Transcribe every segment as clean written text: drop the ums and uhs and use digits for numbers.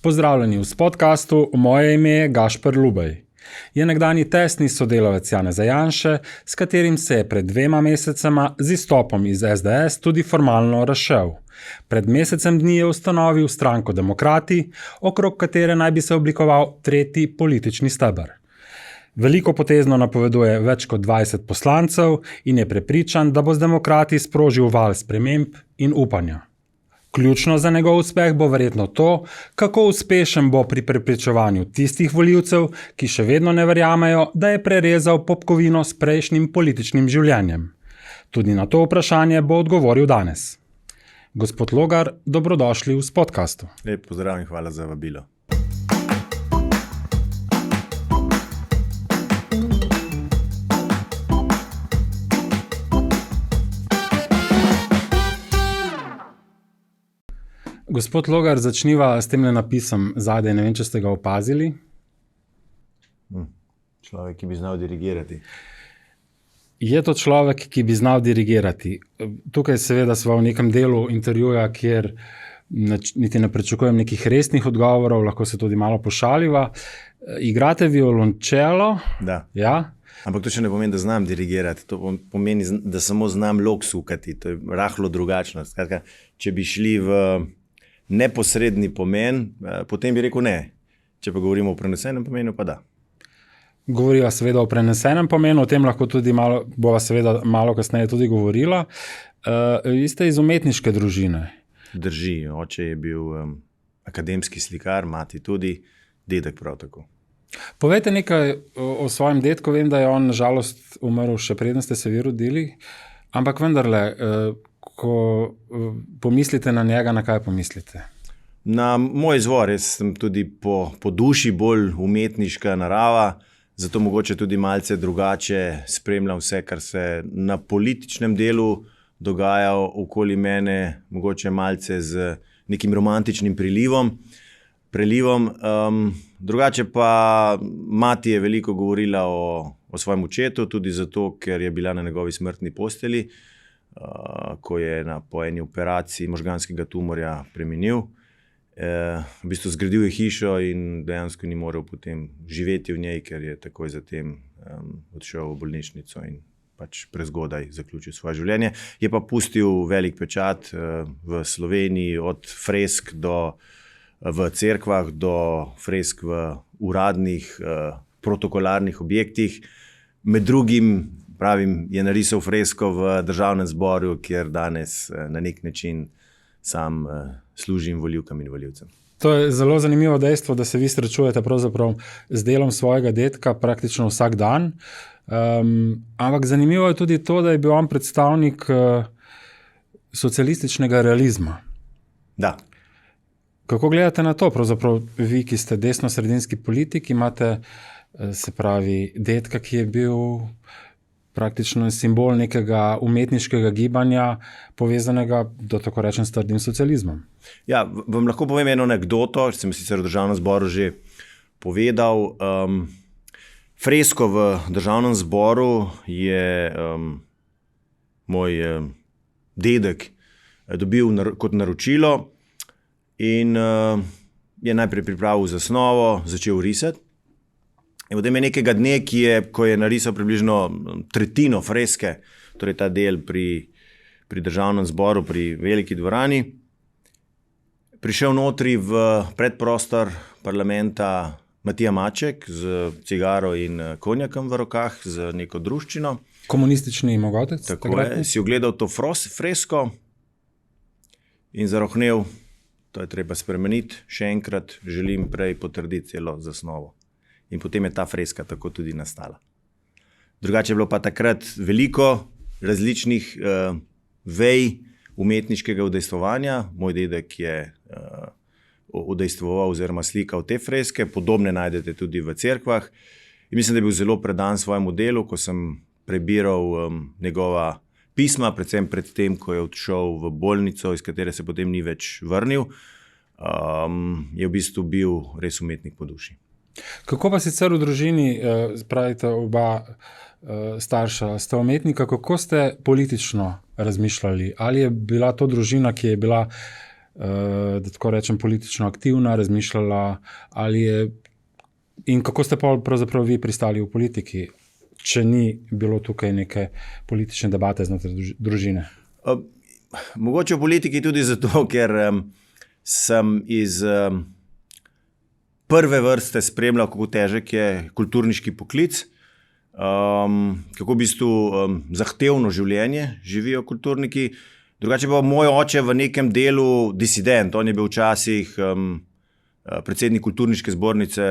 Pozdravljeni v podcastu, moje ime je Gašper Lubej. Je nekdanji tesni sodelavec Janeza Janše, s katerim se je pred 2 mesecema z izstopom iz SDS tudi formalno razšel. Pred mesecem dni je ustanovil stranko Demokrati, okrog katere naj bi se oblikoval tretji politični steber. Veliko potezno napoveduje več kot 20 poslancev in je prepričan, da bo z Demokrati sprožil val sprememb in upanja. Ključno za njegov uspeh bo verjetno to, kako uspešen bo pri prepričevanju tistih volivcev, ki še vedno ne verjamejo, da je prerezal popkovino s prejšnjim političnim življenjem. Tudi na to vprašanje bo odgovoril danes. Gospod Logar, dobrodošli v podcastu. Lep pozdrav in hvala za vabilo. Gospod Logar, začniva s temle napisom zadaj, ne vem, če ste ga opazili. Človek, ki bi znal dirigirati. Je to človek, ki bi znal dirigirati. Tukaj seveda sva v nekem delu intervjuja, kjer niti ne pričakujem nekih resnih odgovorov, lahko se tudi malo pošaliva. Igrate violončelo? Da. Ja? Ampak to še ne pomeni, da znam dirigirati. To pomeni, da samo znam lok sukati. To je rahlo drugačno. Skratka, če bi šli v neposredni pomen, potem bi rekel ne. Če pa govorimo o prenesenem pomenu, pa da. Govoriva seveda o prenesenem pomenu, o tem lahko tudi bova seveda malo kasneje tudi govorila. Vi ste iz umetniške družine. Drži, oče je bil akademski slikar, mati tudi, dedek prav tako. Povejte nekaj o svojem dedku, vem, da je on na žalost umrl še preden ste se vi rodili, ampak vendarle, ko pomislite na njega, na kaj pomislite? Na moj izvor, jaz sem tudi po duši bolj umetniška narava, zato mogoče tudi malce drugače spremljam vse, kar se na političnem delu dogaja okoli mene, mogoče malce z nekim romantičnim prelivom. Drugače pa mati je veliko govorila o svojem očetu, tudi zato, ker je bila na njegovi smrtni postelji, ko je po eni operaciji možganskega tumorja preminil. V bistvu zgradil je hišo in dejansko ni moral potem živeti v njej, ker je takoj zatem odšel v bolnišnico in pač prezgodaj zaključil svoje življenje. Je pa pustil velik pečat v Sloveniji, od fresk v cerkvah do fresk v uradnih protokolarnih objektih. Med drugim, pravim, je narisal fresko v Državnem zboru, kjer danes na nek način sam služim volivkam in volivcem. To je zelo zanimivo dejstvo, da se vi srečujete pravzaprav z delom svojega dedka praktično vsak dan. Ampak zanimivo je tudi to, da je bil on predstavnik socialističnega realizma. Da. Kako gledate na to? Pravzaprav vi, ki ste desno-sredinski politik, imate, se pravi, dedka, ki je bil praktično simbol nekega umetniškega gibanja, povezanega, da tako rečem, s trdim socializmom. Ja, vam lahko povem eno anekdoto, sem sicer v Državnem zboru že povedal. Fresko v Državnem zboru je moj dedek dobil kot naročilo in je najprej pripravil zasnovo, začel risati. In potem je nekega dne, ko je narisal približno tretjino freske, torej ta del pri Državnem zboru, pri veliki dvorani, prišel notri v predprostor parlamenta Matija Maček z cigaro in konjakom v rokah, z neko druščino. Komunistični mogotec? Tako je, si ogledal to fresko in zarohnel, to je treba spremeniti, še enkrat želim prej potrditi celo zasnovo. In potem je ta freska tako tudi nastala. Drugače je bilo pa takrat veliko različnih vej umetniškega udejstvovanja. Moj dedek je udejstvoval oziroma slikal te freske, podobne najdete tudi v cerkvah. In mislim, da je bil zelo predan svojemu delu, ko sem prebiral njegova pisma, predvsem pred tem, ko je odšel v bolnico, iz katere se potem ni več vrnil, je v bistvu bil res umetnik po duši. Kako pa sicer v družini, pravite oba starša, sta umetnika, kako ste politično razmišljali? Ali je bila to družina, ki je bila da tako rečem, politično aktivna, razmišljala, ali je in kako ste pravzaprav vi pristali v politiki, če ni bilo tukaj neke politične debate znotraj družine? Mogoče v politiki tudi zato, ker sem iz prve vrste spremljal, kako težek je kulturniški poklic, kako v bistvu zahtevno življenje živijo kulturniki. Drugače pa moj oče v nekem delu disident, on je bil včasih predsednik kulturniške zbornice,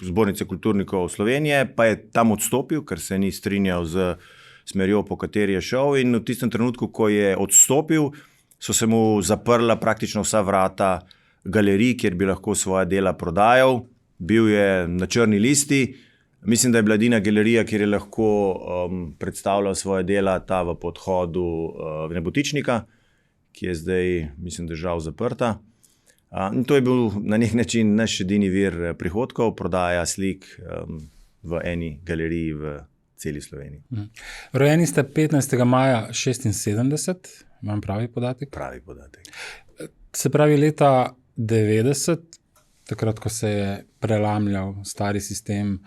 zbornice kulturnikov Slovenije, pa je tam odstopil, ker se ni strinjal z smerjo, po kateri je šel, in v tistem trenutku, ko je odstopil, so se mu zaprla praktično vsa vrata galerij, kjer bi lahko svoje dela prodajal. Bil je na črni listi. Mislim, da je bila edina galerija, kjer je lahko predstavljal svoje dela, ta v podhodu Nebotičnika, ki je zdaj, mislim, da žal zaprta. In to je bil na nek način naš edini vir prihodkov, prodaja slik v eni galeriji v celi Sloveniji. Rojeni ste 15. maja 1976, imam pravi podatek? Pravi podatek. Se pravi leta 90, takrat, ko se je prelamljal stari sistem,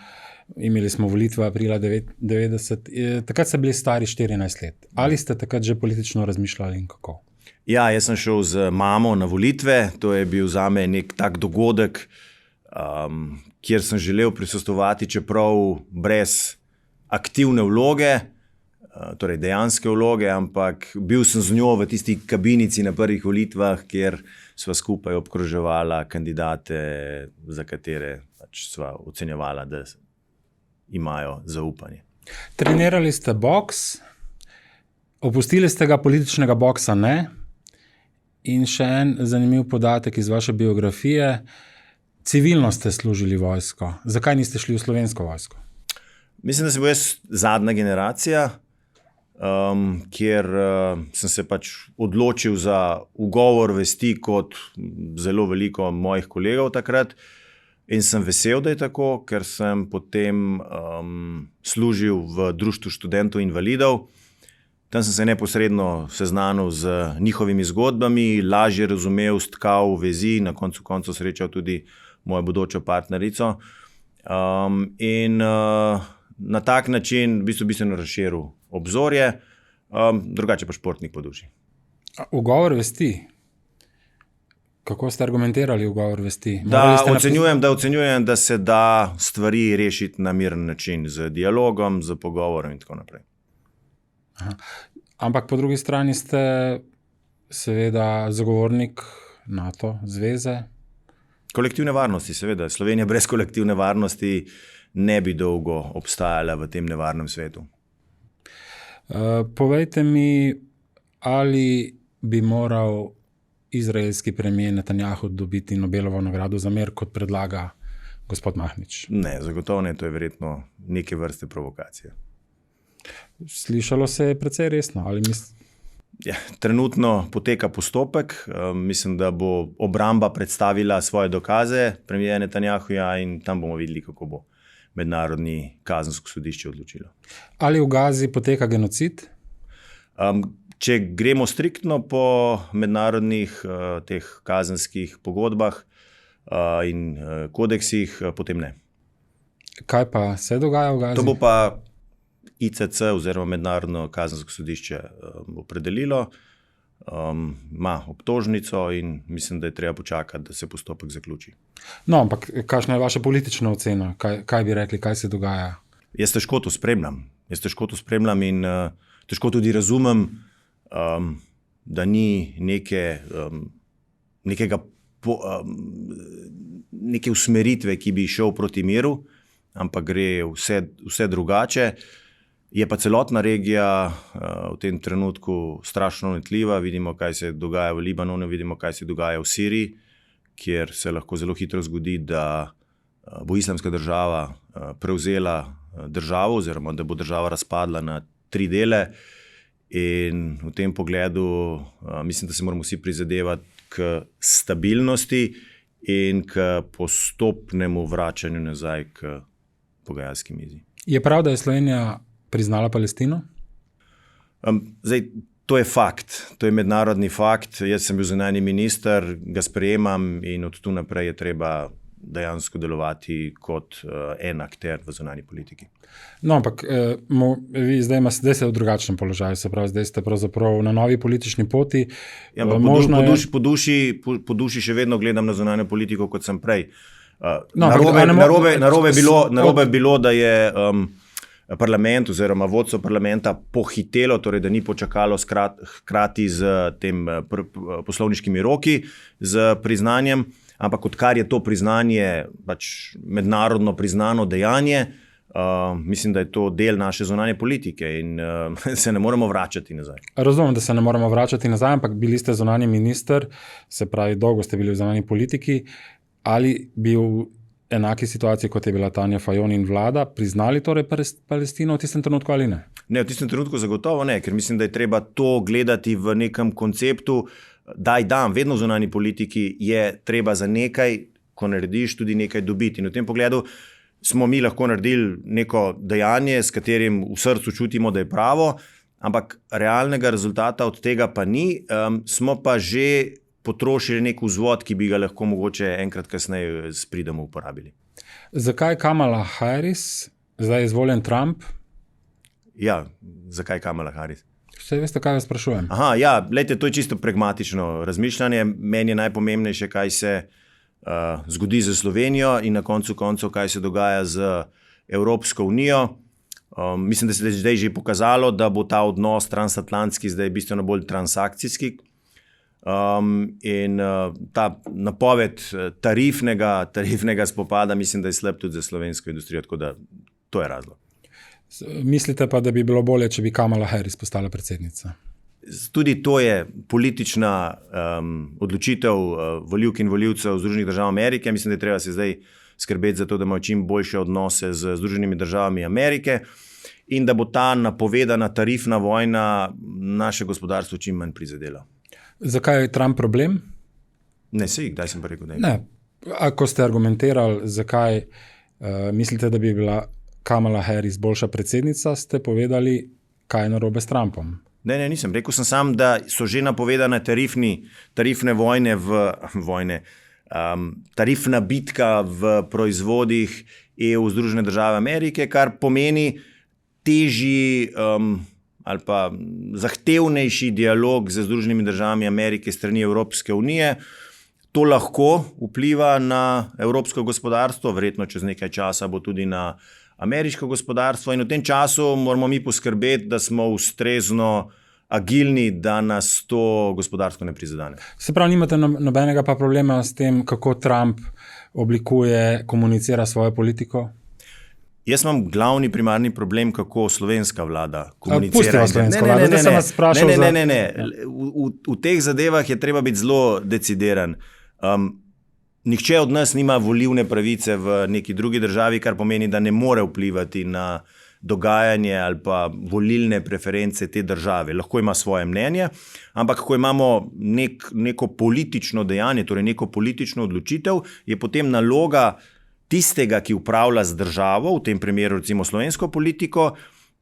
imeli smo volitve aprila 90, takrat ste bili stari 14 let. Ali ste takrat že politično razmišljali in kako? Ja, jaz sem šel z mamo na volitve, to je bil zame nek tak dogodek, kjer sem želel prisostvovati, čeprav brez aktivne vloge, torej dejanske vloge, ampak bil sem z njo v tisti kabinici na prvih volitvah, kjer sva skupaj obkroževala kandidate, za katere pač sva ocenjevala, da imajo zaupanje. Trenirali ste boks, opustili ste ga, političnega boksa ne. In še en zanimiv podatek iz vaše biografije, civilno ste služili vojsko. Zakaj niste šli v Slovensko vojsko? Mislim, da sem bil jaz zadnja generacija, kjer sem se pač odločil za ugovor vesti kot zelo veliko mojih kolegov takrat, in sem vesel, da je tako, ker sem potem služil v Društvu študentov invalidov. Tam sem se neposredno seznanil z njihovimi zgodbami, lažje razumel, stkal vezi, na koncu koncev srečal tudi mojo bodočo partnerico. In na tak način bistveno razširil obzorje, drugače pa športnik po duši. Ugovor vesti? Kako ste argumentirali ugovor vesti? Da ocenjujem, da se da stvari rešiti na miren način, z dialogom, z pogovorom in tako naprej. Aha. Ampak po drugi strani ste seveda zagovornik NATO zveze. Kolektivne varnosti, seveda. Slovenija brez kolektivne varnosti ne bi dolgo obstajala v tem nevarnem svetu. Povejte mi, ali bi moral izraelski premijer Netanjahu dobiti Nobelovo nagrado za mir, kot predlaga gospod Mahnič? Ne, zagotovo ne, to je verjetno neke vrste provokacija. Slišalo se je precej resno. Ali Ja, trenutno poteka postopek, mislim, da bo obramba predstavila svoje dokaze premijerja Netanjahuja in tam bomo videli, kako bo mednarodni kazensko sodišče odločilo. Ali v Gazi poteka genocid? Če gremo striktno po mednarodnih teh kazenskih pogodbah in kodeksih, potem ne. Kaj pa se dogaja v Gazi? To bo pa ICC oziroma mednarodno kazensko sodišče opredelilo, ima obtožnico in mislim, da je treba počakati, da se postopek zaključi. No, ampak kakšna je vaša politična ocena? Kaj bi rekli, kaj se dogaja? Jaz težko to spremljam in težko tudi razumem, da ni neke usmeritve, ki bi šel proti miru, ampak gre vse drugače. Je pa celotna regija v tem trenutku strašno vnetljiva. Vidimo, kaj se dogaja v Libanonu, vidimo, kaj se dogaja v Siriji, kjer se lahko zelo hitro zgodi, da bo islamska država prevzela državo oziroma da bo država razpadla na 3 dele. In v tem pogledu mislim, da se moramo vsi prizadevati k stabilnosti in k postopnemu vračanju nazaj k pogajalski mizi. Je prav, da je Slovenija priznala Palestino? Zdaj, To je fakt, to je mednarodni fakt. Jaz sem bil zunanji minister, ga sprejemam in od tu naprej je treba dejansko delovati kot en akter v zunanji politiki. No, ampak vi zdaj ste v drugačnem položaju, se pravi, zdaj ste pravzaprav na novi politični poti. Ja, po duši še vedno gledam na zunanjo politiko, kot sem prej. Narobe je bilo, da je parlament oziroma vodstvo parlamenta pohitelo, torej da ni počakalo hkrati z tem poslovniškimi roki, z priznanjem, ampak odkar je to priznanje pač mednarodno priznano dejanje, mislim, da je to del naše zunanje politike in se ne moremo vračati nazaj. Razumem, da se ne moremo vračati nazaj, ampak bili ste zunanji minister, se pravi, dolgo ste bili v zunanji politiki, ali bi v enaki situaciji, kot je bila Tanja Fajon in vlada, priznali torej Palestino v tistem trenutku ali ne? Ne, v tistem trenutku zagotovo ne, ker mislim, da je treba to gledati v nekem konceptu, vedno v zunanji politiki je treba za nekaj, ko narediš, tudi nekaj dobiti. In v tem pogledu smo mi lahko naredili neko dejanje, s katerim v srcu čutimo, da je pravo, ampak realnega rezultata od tega pa ni, smo pa že potrošili nek vzvod, ki bi ga lahko mogoče enkrat kasneje s pridom uporabili. Zakaj Kamala Harris, zdaj je izvoljen Trump? Ja, zakaj Kamala Harris? Vse veste, kaj vas sprašujem. Glejte, to je čisto pragmatično razmišljanje. Meni je najpomembnejše, kaj se zgodi z Slovenijo in na koncu koncev, kaj se dogaja z Evropsko unijo. Mislim, da se je zdaj že pokazalo, da bo ta odnos transatlantski zdaj bistveno bolj transakcijski. In ta napoved tarifnega spopada, mislim, da je slab tudi za slovensko industrijo, tako da to je razlog. Mislite pa, da bi bilo bolje, če bi Kamala Harris postala predsednica? Tudi to je politična odločitev volivk in volivcev Združenih držav Amerike. Mislim, da je treba se zdaj skrbeti za to, da imajo čim boljše odnose z Združenimi državami Amerike in da bo ta napovedana tarifna vojna naše gospodarstvo čim manj prizadela. Zakaj je Trump problem? Ne, kdaj sem pa rekel, da je. Ne, ako ste argumentirali, zakaj mislite, da bi bila Kamala Harris boljša predsednica, ste povedali, kaj je narobe s Trumpom. Ne, nisem. Rekel sem sam, da so že napovedane tarifne vojne, tarifna bitka v proizvodih EU Združene države Amerike, kar pomeni težji ali pa zahtevnejši dialog z Združenimi državami Amerike strani Evropske unije. To lahko vpliva na evropsko gospodarstvo, verjetno čez nekaj časa bo tudi na ameriško gospodarstvo in v tem času moramo mi poskrbeti, da smo ustrezno agilni, da nas to gospodarstvo ne prizadene. Se pravi, nimate nobenega pa problema s tem, kako Trump oblikuje, komunicira svojo politiko? Jaz imam glavni primarni problem, kako slovenska vlada komunicira. Pustimo slovensko vlado, da sem vas sprašal za... Ne. V teh zadevah je treba biti zelo decidiran. Nihče od nas nima volilne pravice v neki drugi državi, kar pomeni, da ne more vplivati na dogajanje ali pa volilne preference te države. Lahko ima svoje mnenje, ampak ko imamo neko politično dejanje, torej neko politično odločitev, je potem naloga tistega, ki upravlja z državo, v tem primeru recimo slovensko politiko,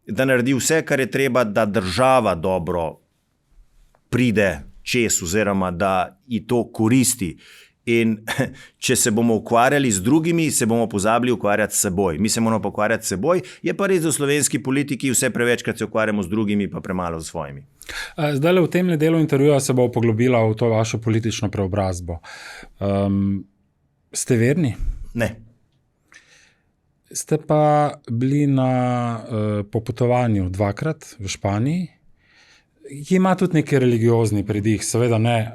da naredi vse, kar je treba, da država dobro pride čez oziroma da ji to koristi. In če se bomo ukvarjali z drugimi, se bomo pozabili ukvarjati s seboj. Mi se moramo pa ukvarjati s seboj, je pa res, da v slovenski politiki vse prevečkrat se ukvarjamo z drugimi, pa premalo z svojimi. Zdaj v tem delu intervjuja se bo poglobila v to vašo politično preobrazbo. Ste verni? Ne. Ste pa bili na popotovanju dvakrat v Španiji, ki ima tudi neki religiozni pridih, seveda ne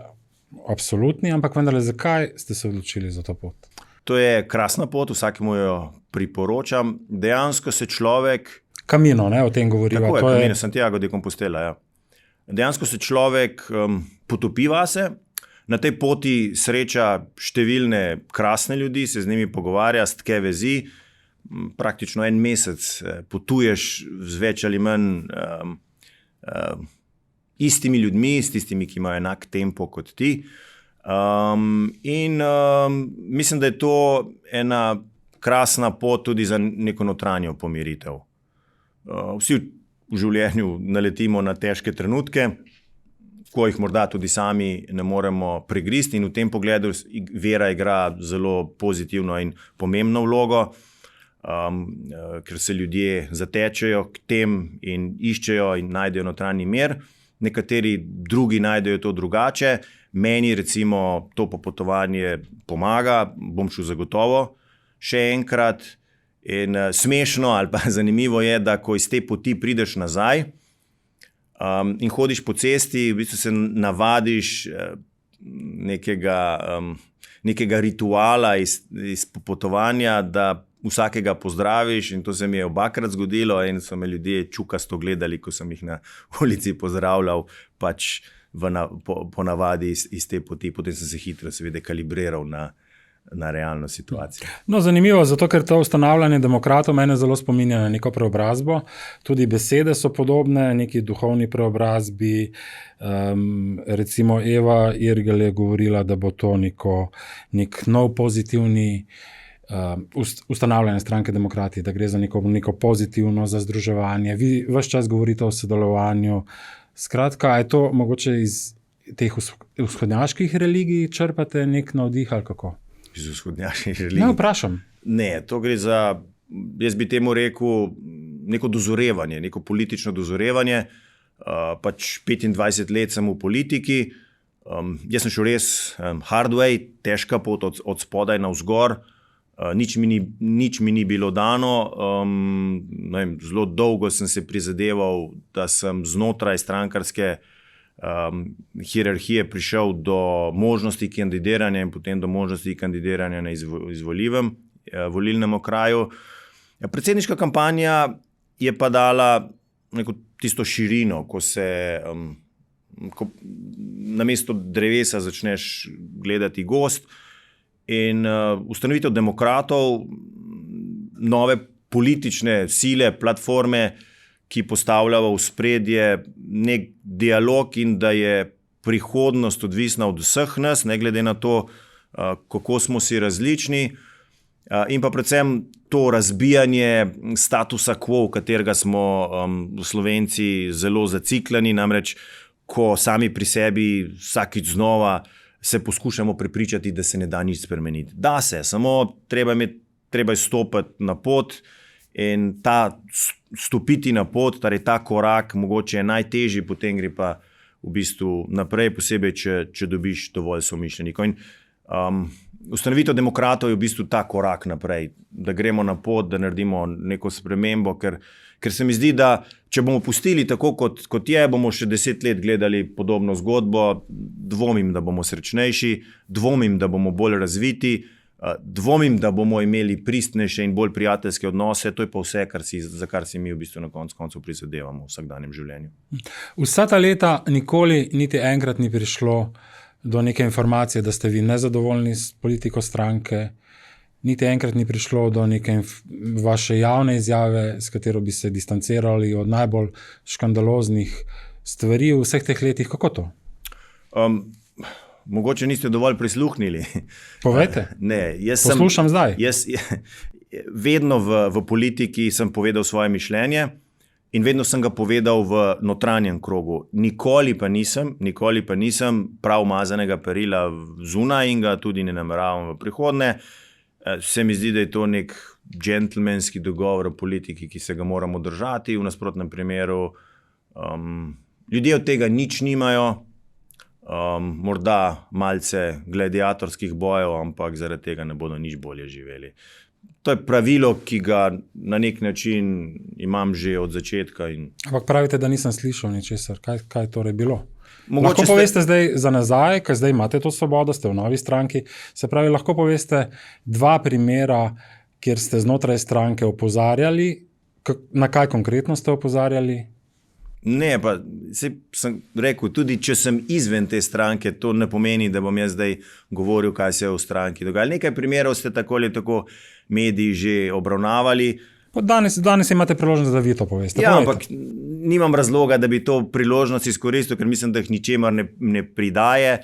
absolutni, ampak vendarle, zakaj ste se odločili za to pot? To je krasna pot, vsakemu jo priporočam. Dejansko se človek... Camino, ne, o tem govoriva. Tako je, Camino Santiago de Compostela, ja. Dejansko se človek potopi vase, na tej poti sreča številne krasne ljudi, se z njimi pogovarja, stke vezi, praktično en mesec potuješ z več ali manj istimi ljudmi, s tistimi, ki imajo enak tempo kot ti. Mislim, da je to ena krasna pot tudi za neko notranjo pomiritev. Vsi v življenju naletimo na težke trenutke, ko jih morda tudi sami ne moremo pregristi, in v tem pogledu vera igra zelo pozitivno in pomembno vlogo, ker se ljudje zatečejo k tem in iščejo in najdejo notranji mir. Nekateri drugi najdejo to drugače. Meni recimo to popotovanje pomaga, bom šel zagotovo še enkrat. In smešno ali pa zanimivo je, da ko iz te poti prideš nazaj in hodiš po cesti, v bistvu se navadiš nekega rituala iz popotovanja, da vsakega pozdraviš, in to se mi je obakrat zgodilo in so me ljudje čukasto gledali, ko sem jih na ulici pozdravljal, pač po navadi iz te poti. Potem sem se hitro seveda kalibriral na realno situacijo. No, zanimivo, zato ker to ustanavljanje demokratov mene zelo spominja na neko preobrazbo. Tudi besede so podobne, neki duhovni preobrazbi. Recimo Eva Irgl je govorila, da bo to nek nov pozitivni ustanavljanje stranke Demokrati, da gre za neko pozitivno za združevanje. Vi ves čas govorite o sodelovanju. Skratka, je to mogoče iz teh vzhodnjaških religij črpate nek navdih ali kako? Iz vzhodnjaških religij? Ne, vprašam. Ne, to gre za, jaz bi temu rekel, neko dozorevanje, neko politično dozorevanje. Pač 25 let sem v politiki. Jaz sem šel res hard way, težka pot od spodaj navzgor. Nič mi ni bilo dano. Zelo dolgo sem se prizadeval, da sem znotraj strankarske hierarhije prišel do možnosti kandidiranja in potem do možnosti kandidiranja na izvoljivem volilnem okraju. Predsedniška kampanja je pa dala neko tisto širino, ko namesto drevesa začneš gledati gozd, in ustanovitev demokratov, nove politične sile, platforme, ki postavljajo v spredje nek dialog in da je prihodnost odvisna od vseh nas, ne glede na to, kako smo si različni, in pa predvsem to razbijanje statusa quo, v katerega smo Slovenci zelo zaciklani, namreč ko sami pri sebi vsakič znova se poskušamo prepričati, da se ne da nič spremeniti. Da se, samo treba je stopiti na pot, in ta stopiti na pot, torej ta korak mogoče je najtežji, potem gre pa v bistvu naprej, posebej, če dobiš dovolj somišljenikov. In ustanovitev demokratov je v bistvu ta korak naprej, da gremo na pot, da naredimo neko spremembo, ker se mi zdi, da če bomo pustili tako, kot je, bomo še 10 let gledali podobno zgodbo. Dvomim, da bomo srečnejši, dvomim, da bomo bolj razviti, dvomim, da bomo imeli pristnejše in bolj prijateljske odnose. To je pa vse, za kar si mi v bistvu na koncu prizadevamo v vsakdanjem življenju. Vsa ta leta nikoli niti enkrat ni prišlo do neke informacije, da ste vi nezadovoljni s politiko stranke, niti enkrat ni prišlo do neke vaše javne izjave, s katero bi se distancirali od najbolj škandaloznih stvari v vseh teh letih. Kako to? Mogoče niste dovolj prisluhnili. Povejte. Poslušam zdaj. Vedno v politiki sem povedal svoje mišljenje in vedno sem ga povedal v notranjem krogu. Nikoli pa nisem prav umazanega perila zunaj in ga tudi ne nameravam v prihodnje. Se mi zdi, da je to nek džentelmenski dogovor v politiki, ki se ga moramo držati. V nasprotnem primeru ljudje od tega nič nimajo. Morda malce gladiatorskih bojev, ampak zaradi tega ne bodo nič bolje živeli. To je pravilo, ki ga na nek način imam že od začetka. Ampak pravite, da nisem slišal ničesar. Kaj je torej bilo? Lahko poveste zdaj za nazaj, ker zdaj imate to svobodo, ste v novi stranki. Se pravi, lahko poveste 2 primera, kjer ste znotraj stranke opozarjali. Na kaj konkretno ste opozarjali? Ne, pa sem rekel, tudi če sem izven te stranke, to ne pomeni, da bom jaz zdaj govoril, kaj se je v stranki dogajalo. Nekaj primerov ste tako ali tako mediji že obravnavali. Danes imate priložnost, da vi to poveste. Ja, ampak nimam razloga, da bi to priložnost izkoristil, ker mislim, da jih ničemer ne pridaje.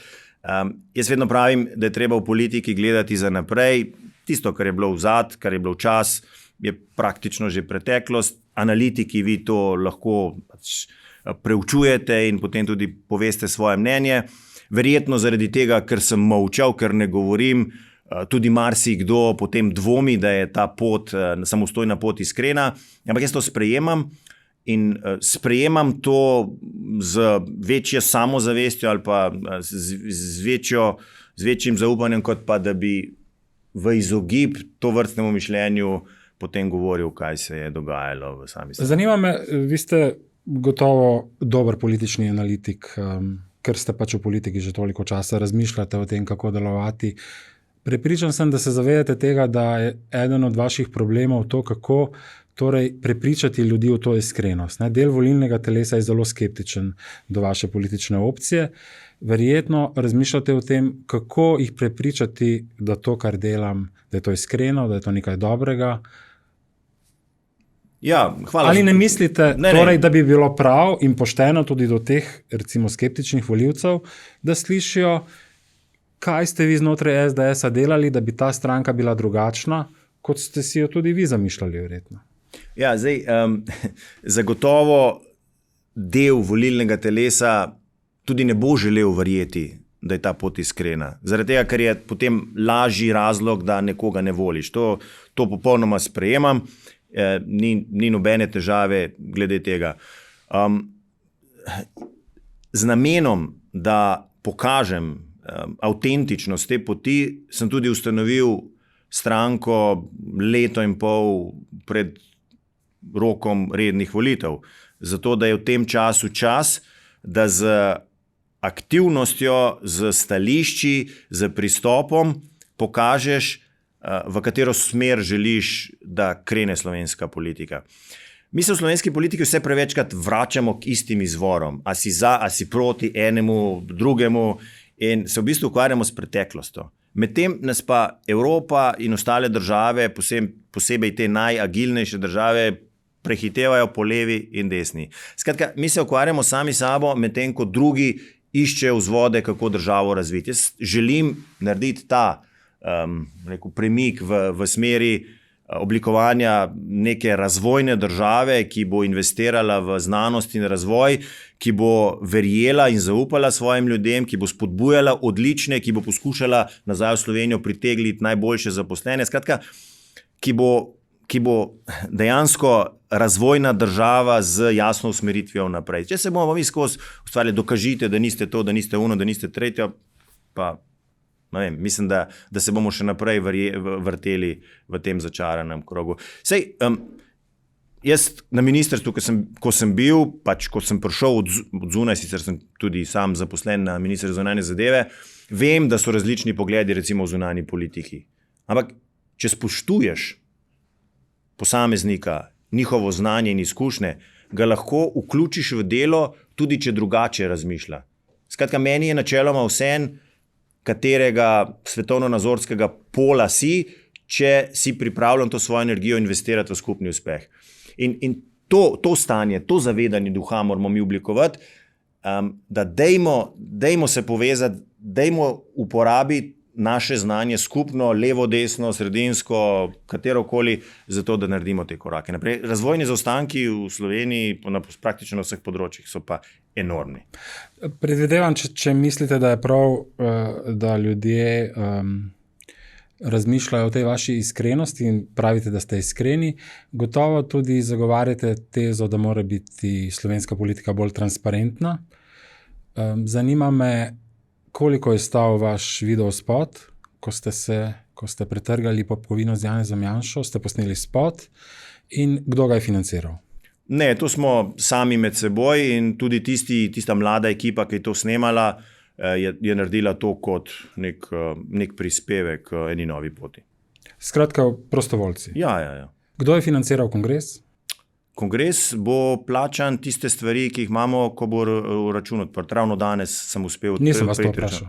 Jaz vedno pravim, da je treba v politiki gledati za naprej. Tisto, kar je bilo vzad, kar je bilo čas, je praktično že preteklost. Analitiki vi to lahko preučujete in potem tudi poveste svoje mnenje. Verjetno zaradi tega, ker sem molčal, ker ne govorim, tudi marsikdo potem dvomi, da je ta pot, samostojna pot iskrena, ampak jaz to sprejemam in sprejemam to z večjo samozavestjo ali pa z večjim zaupanjem, kot pa da bi v izogib to vrstnemu mišljenju potem govoril, kaj se je dogajalo v sami sebi. Zanima me, vi ste gotovo dober politični analitik, ker ste pač v politiki že toliko časa, razmišljate o tem, kako delovati. Prepričan sem, da se zavedate tega, da je eden od vaših problemov to, kako torej prepričati ljudi v to iskrenost. Del volilnega telesa je zelo skeptičen do vaše politične opcije. Verjetno razmišljate o tem, kako jih prepričati, da to, kar delam, da je to iskreno, da je to nekaj dobrega. Ja, hvala. Ali ne mislite, torej, da bi bilo prav in pošteno tudi do teh, recimo, skeptičnih volivcev, da slišijo, kaj ste vi znotraj SDS-a delali, da bi ta stranka bila drugačna, kot ste si jo tudi vi zamišljali, verjetno? Ja, zdaj, zagotovo del volilnega telesa tudi ne bo želel verjeti, da je ta pot iskrena. Zaradi tega, ker je potem lažji razlog, da nekoga ne voliš. To popolnoma sprejemam, ni nobene težave glede tega. Z namenom, da pokažem avtentičnost te poti, sem tudi ustanovil stranko leto in pol pred rokom rednih volitev. Zato, da je v tem času čas, da z aktivnostjo, z stališči, z pristopom pokažeš, v katero smer želiš, da krene slovenska politika. Mi se v slovenski politiki vse prevečkrat vračamo k istim izvorom. A si za, a si proti enemu, drugemu in se v bistvu ukvarjamo s preteklostjo. Medtem nas pa Evropa in ostale države, posebej te najagilnejše države, prehitevajo po levi in desni. Skratka, mi se ukvarjamo sami sabo, medtem ko drugi iščejo vzvode, kako državo razviti. Jaz želim narediti ta premik v smeri oblikovanja neke razvojne države, ki bo investirala v znanost in razvoj, ki bo verjela in zaupala svojim ljudem, ki bo spodbujala odlične, ki bo poskušala nazaj v Slovenijo pritegniti najboljše zaposlene. Skratka, ki bo dejansko razvojna država z jasno usmeritvijo naprej. Če se bomo vi skozi ustvarjali, dokažite, da niste to, da niste ono, da niste tretje, pa mislim, da se bomo še naprej vrteli v tem začaranem krogu. Sej, jaz na ministrstvu, ko sem bil, pač ko sem prišel od zunaj, sicer sem tudi sam zaposlen na ministrstvu za zunanje zadeve, vem, da so različni pogledi recimo v zunanji politiki. Ampak, če spoštuješ posameznika, njihovo znanje in izkušnje, ga lahko vključiš v delo, tudi če drugače razmišlja. Skratka, meni je načeloma vseeno, katerega svetovno-nazorskega pola si, če si pripravljen to svojo energijo investirati v skupni uspeh. In to stanje, to zavedanje duha moramo mi oblikovati, da dajmo se povezati, dajmo uporabiti naše znanje skupno, levo, desno, sredinsko, katerokoli, zato da naredimo te korake naprej. Razvojni zaostanki v Sloveniji na praktično vseh področjih so pa enormni. Predvidevam, če mislite, da je prav, da ljudje razmišljajo o tej vaši iskrenosti in pravite, da ste iskreni, gotovo tudi zagovarjate tezo, da mora biti slovenska politika bolj transparentna. Zanima me, koliko je stal vaš videospot, ko ste pretrgali popkovino z Janezom Janšo, ste posneli spot in kdo ga je financiral? Ne, to smo sami med seboj in tudi tista mlada ekipa, ki je to snemala, je naredila to kot nek prispevek k eni novi poti. Skratka, prostovoljci. Ja. Kdo je financiral kongres? Kongres bo plačan tiste stvari, ki jih imamo, ko bo račun odprt. Ravno danes sem uspel... Nisem vas to vprašal.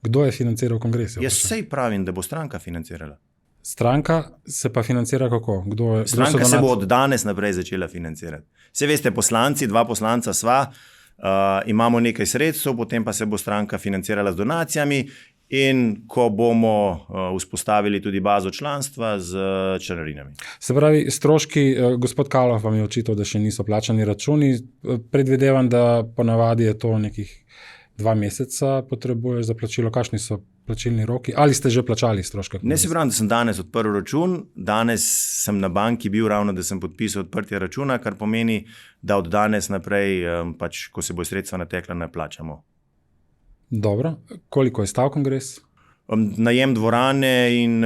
Kdo je financiral kongres? Jaz sej pravim, da bo stranka financirala. Stranka se pa financira kako? Stranka se bo od danes naprej začela financirati. Saj veste, poslanci, 2 poslanca sva, imamo nekaj sredstev, potem pa se bo stranka financirala z donacijami in ko bomo vzpostavili tudi bazo članstva z članarinami. Se pravi, stroški, gospod Kaloh vam je očital, da še niso plačani računi. Predvidevam, da ponavadi je to nekih 2 meseca potrebuje za plačilo. Kakšni so plačilni roki? Ali ste že plačali stroške? Ne se pravim, da sem danes odprl račun. Danes sem na banki bil ravno, da sem podpisal odprtje računa, kar pomeni, da od danes naprej, pač, ko se bo sredstva natekla, ne plačamo. Dobro. Koliko je stal kongres? Najem dvorane in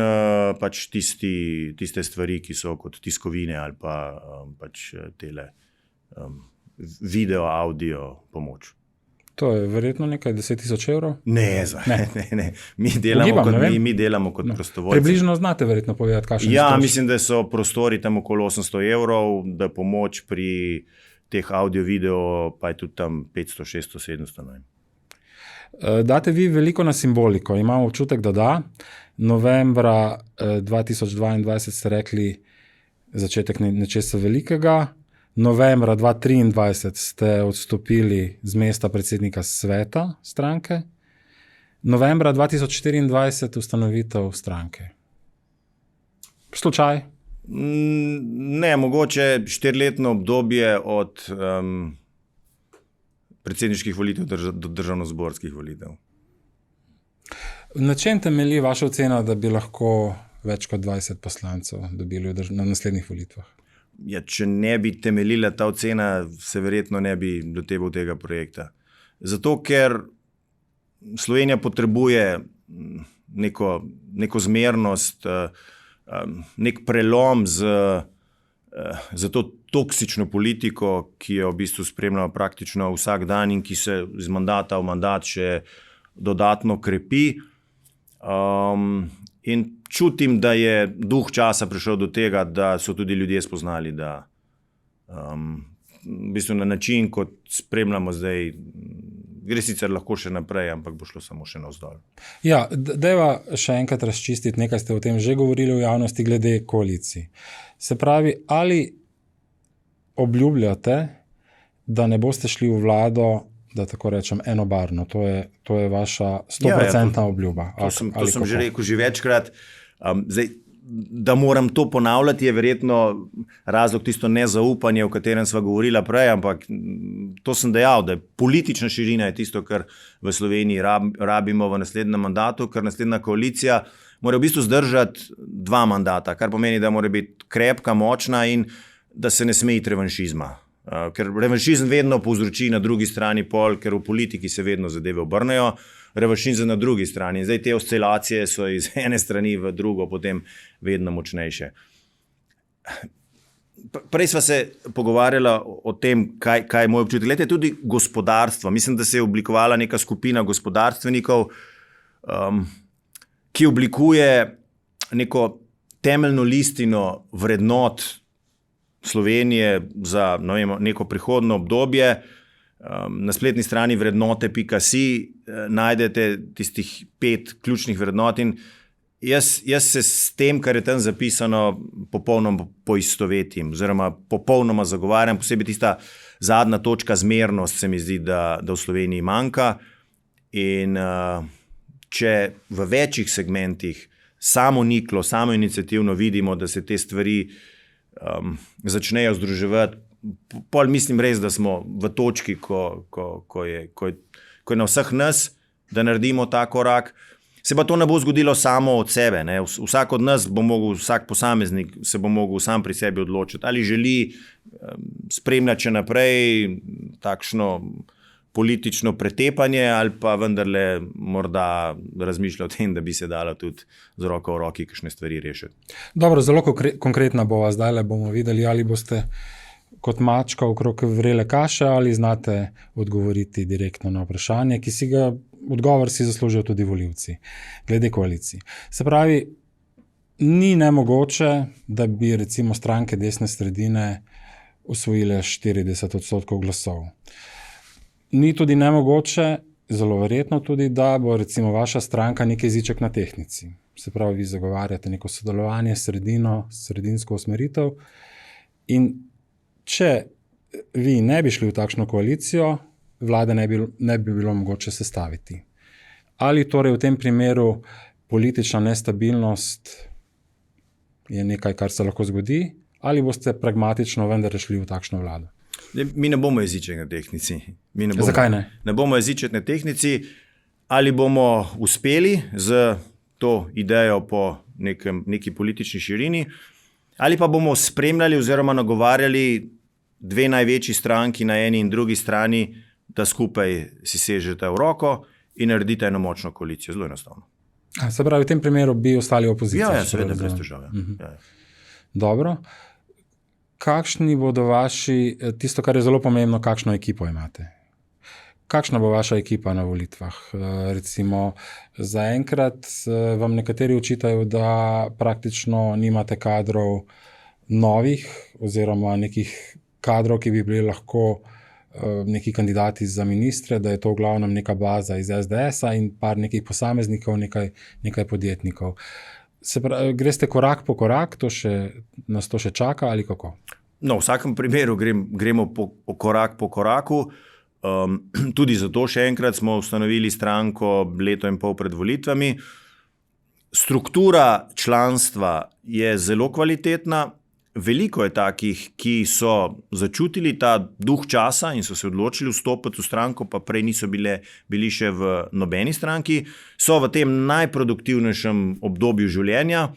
pač tiste stvari, ki so kot tiskovine ali pa pač tele video, audio pomoč. To je verjetno nekaj 10.000 evrov? Ne. Mi delamo kot prostovoljci. Približno znate verjetno povedati, kakšen je strošek? Mislim, da so prostori tam okoli 800 evrov, da pomoč pri teh audio, video pa je tudi tam 500, 600, 700. Ne. Date vi veliko na simboliko. Imam občutek, da da. Novembra 2022 ste rekli začetek nečesa velikega. Novembra 2023 ste odstopili z mesta predsednika sveta stranke. Novembra 2024 ustanovitev stranke. Slučaj? Ne, mogoče 4-letno obdobje od predsedniških volitev do državnozborskih volitev. Na čem temelji vaša ocena, da bi lahko več kot 20 poslancev dobili na naslednjih volitvah? Ja, če ne bi temeljila ta ocena, se verjetno ne bi loteval tega projekta. Zato, ker Slovenija potrebuje neko zmernost, nek prelom za to toksično politiko, ki jo v bistvu spremljamo praktično vsak dan in ki se iz mandata v mandat še dodatno krepi. In čutim, da je duh časa prišel do tega, da so tudi ljudje spoznali, da v bistvu na način, kot spremljamo zdaj, gre sicer lahko še naprej, ampak bo šlo samo še navzdol. Ja, dajva še enkrat razčistiti, nekaj ste o tem že govorili v javnosti glede koalicij. Se pravi, ali obljubljate, da ne boste šli v vlado, da tako rečem, enobarno. To je vaša 100% obljuba. To sem že rekel že večkrat. Zdaj, da moram to ponavljati, je verjetno razlog tisto nezaupanje, o katerem sva govorila prej, ampak to sem dejal, da politična širina je tisto, kar v Sloveniji rabimo v naslednjem mandatu, ker naslednja koalicija mora v bistvu zdržati 2 mandata, kar pomeni, da mora biti krepka, močna in da se ne sme iti revanšizma. Ker revanšizem vedno povzroči na drugi strani pol, ker v politiki se vedno zadeve obrnejo, revanšizem na drugi strani. Zdaj te oscilacije so iz ene strani v drugo potem vedno močnejše. Prej sva se pogovarjala o tem, kaj je moj občutek. Glede, tudi gospodarstvo. Mislim, da se je oblikovala neka skupina gospodarstvenikov, ki oblikuje neko temeljno listino vrednot Slovenije za neko prihodno obdobje. Na spletni strani vrednote.si najdete tistih 5 ključnih vrednot in jaz se s tem, kar je tam zapisano, popolnoma poistovetim oziroma popolnoma zagovarjam. Posebej tista zadnja točka, zmernost, se mi zdi, da v Sloveniji manjka. In če v večjih segmentih samoniklo, samoiniciativno vidimo, da se te stvari začnejo združevati, pol mislim res, da smo v točki, ko je na vseh nas, da naredimo ta korak. Se pa to ne bo zgodilo samo od sebe. Ne? Vsak od nas bo mogel, vsak posameznik se bo mogel sam pri sebi odločiti, ali želi spremljati še naprej takšno politično pretepanje ali pa vendarle morda razmišlja o tem, da bi se dalo tudi z roko v roki kakšne stvari rešiti. Dobro, zelo konkretna bova. Zdaj bomo videli, ali boste kot mačka okrog vrele kaše ali znate odgovoriti direktno na vprašanje, ki si ga odgovor si zaslužijo tudi volivci glede koalicij. Se pravi, ni nemogoče, da bi recimo stranke desne sredine osvojile 40% glasov. Ni tudi nemogoče, zelo verjetno tudi, da bo recimo vaša stranka nek jeziček na tehtnici. Se pravi, vi zagovarjate neko sodelovanje, sredinsko usmeritev in če vi ne bi šli v takšno koalicijo, vlade ne bi bilo mogoče sestaviti. Ali torej v tem primeru politična nestabilnost je nekaj, kar se lahko zgodi, ali boste pragmatično vendar šli v takšno vlado? Mi ne bomo jeziček na tehnici. Zakaj ne? Ne bomo jeziček na tehnici. Ali bomo uspeli z to idejo po neki politični širini, ali pa bomo spremljali oziroma nagovarjali dve največji stranki na eni in drugi strani, da skupaj si sežete v roko in naredite eno močno koalicijo. Zelo enostavno. Se pravi, v tem primeru bi ostali opozicija? Ja, seveda, brez težav. Dobro. Kakšni bodo vaši, tisto, kar je zelo pomembno, kakšno ekipo imate? Kakšna bo vaša ekipa na volitvah? Recimo, zaenkrat vam nekateri očitajo, da praktično nimate kadrov novih oziroma nekih kadrov, ki bi bili lahko neki kandidati za ministre, da je to v glavnem neka baza iz SDS-a in par nekih posameznikov, nekaj podjetnikov. Se pravi, greste korak po korak, nas to še čaka ali kako? No, v vsakem primeru gremo korak po koraku. Tudi zato še enkrat smo ustanovili stranko leto in pol pred volitvami. Struktura članstva je zelo kvalitetna. Veliko je takih, ki so začutili ta duh časa in so se odločili vstopiti v stranko, pa prej niso bili še v nobeni stranki. So v tem najproduktivnejšem obdobju življenja,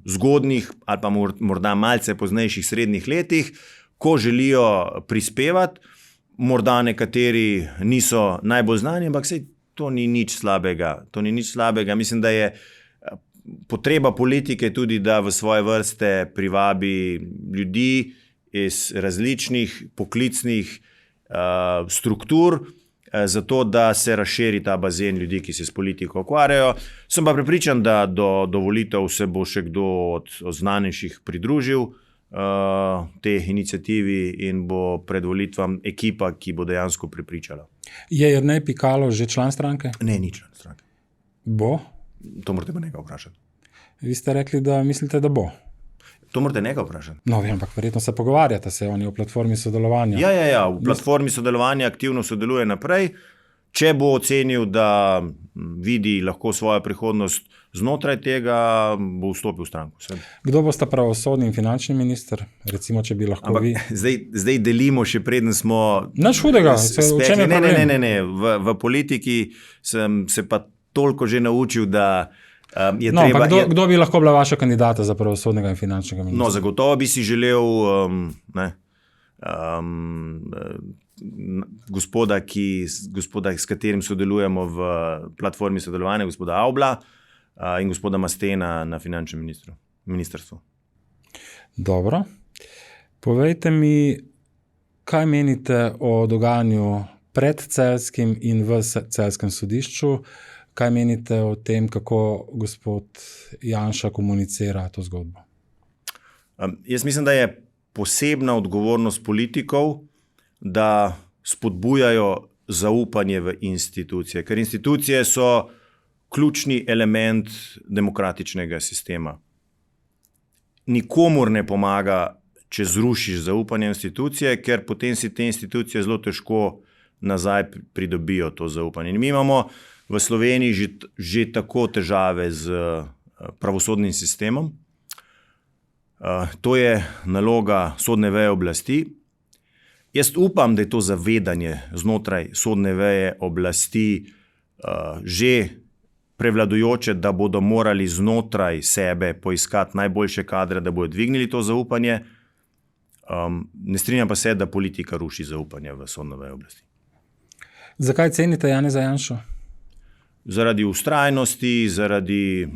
zgodnjih ali pa morda malce poznejših srednjih letih, ko želijo prispevati. Morda nekateri niso najbolj znani, ampak sej to ni nič slabega. Mislim, da je potreba politike tudi, da v svoje vrste privabi ljudi iz različnih poklicnih struktur, zato da se razširi ta bazen ljudi, ki se s politiko ukvarjajo. Sem pa prepričan, da do volitev se bo še kdo od znanejših pridružil te iniciativi in bo pred volitvam ekipa, ki bo dejansko prepričala. Je Jernej Pikalo že član stranke? Ne, ni član stranke. Bo? To morate pa nekaj vprašati. Vi ste rekli, da mislite, da bo. To morate nekaj vprašati. No, vem, ampak verjetno se pogovarjate se oni v platformi sodelovanja. Ja, v platformi sodelovanja aktivno sodeluje naprej. Če bo ocenil, da vidi lahko svojo prihodnost znotraj tega, bo vstopil v stranko. Kdo bosta pravosodni in finančni minister? Recimo, če bi lahko vi. Zdaj delimo, še preden smo. Nič hudega. Ne. V politiki sem se pa toliko že naučil, da je treba. Kdo bi lahko bila vaša kandidata za pravosodnega in finančnega ministra? No, zagotovo bi si želel gospoda, s katerim sodelujemo v platformi sodelovanja, gospoda Avbla in gospoda Mastena na finančnem ministrstvu. Dobro. Povejte mi, kaj menite o dogajanju pred Celjskim in v Celjskem sodišču? Kaj menite o tem, kako gospod Janša komunicira to zgodbo? Jaz mislim, da je posebna odgovornost politikov, da spodbujajo zaupanje v institucije, ker institucije so ključni element demokratičnega sistema. Nikomur ne pomaga, če zrušiš zaupanje v institucije, ker potem si te institucije zelo težko nazaj pridobijo to zaupanje. In mi imamo v Sloveniji že tako težave z pravosodnim sistemom. To je naloga sodne veje oblasti. Jaz upam, da je to zavedanje znotraj sodne veje oblasti že prevladujoče, da bodo morali znotraj sebe poiskati najboljše kadre, da bodo dvignili to zaupanje. Ne strinjam pa se, da politika ruši zaupanje v sodno vejo oblasti. Zakaj cenite Janeza Janšo? Zaradi vztrajnosti, zaradi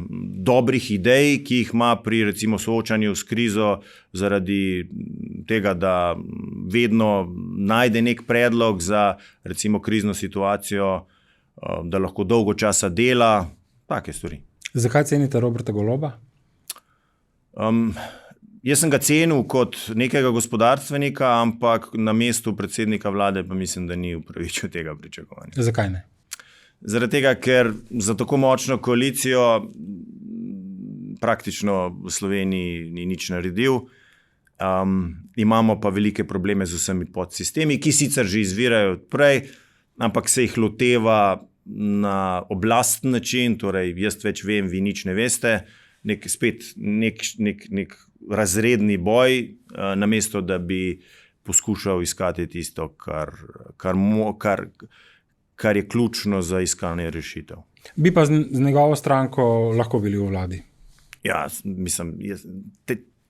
dobrih idej, ki jih ima pri recimo soočanju s krizo, zaradi tega, da vedno najde nek predlog za recimo krizno situacijo, da lahko dolgo časa dela, take stvari. Zakaj cenite Roberta Goloba? Jaz sem ga cenil kot nekega gospodarstvenika, ampak na mestu predsednika vlade pa mislim, da ni upravičil tega pričakovanja. Zakaj ne? Zaradi tega, ker za tako močno koalicijo praktično v Sloveniji ni nič naredil. Imamo pa velike probleme z vsemi podsistemi, ki sicer že izvirajo od prej, ampak se jih loteva na oblasten način, torej jaz več vem, vi nič ne veste, nek razredni boj, namesto da bi poskušal iskati tisto, kar je ključno za iskanje rešitev. Bi pa z njegovo stranko lahko bili v vladi? Ja, mislim,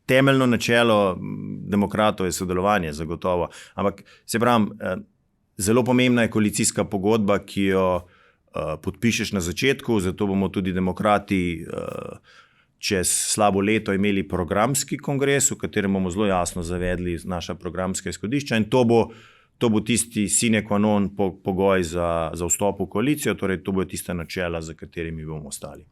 temeljno načelo demokratov je sodelovanje, zagotovo. Ampak se pravim, zelo pomembna je koalicijska pogodba, ki jo podpišeš na začetku, zato bomo tudi demokrati čez slabo leto imeli programski kongres, v katerem bomo zelo jasno zavedli naša programska izhodišča in to bo tisti sine qua non pogoj za vstop v koalicijo, torej to bo tista načela, za katerimi bomo ostali.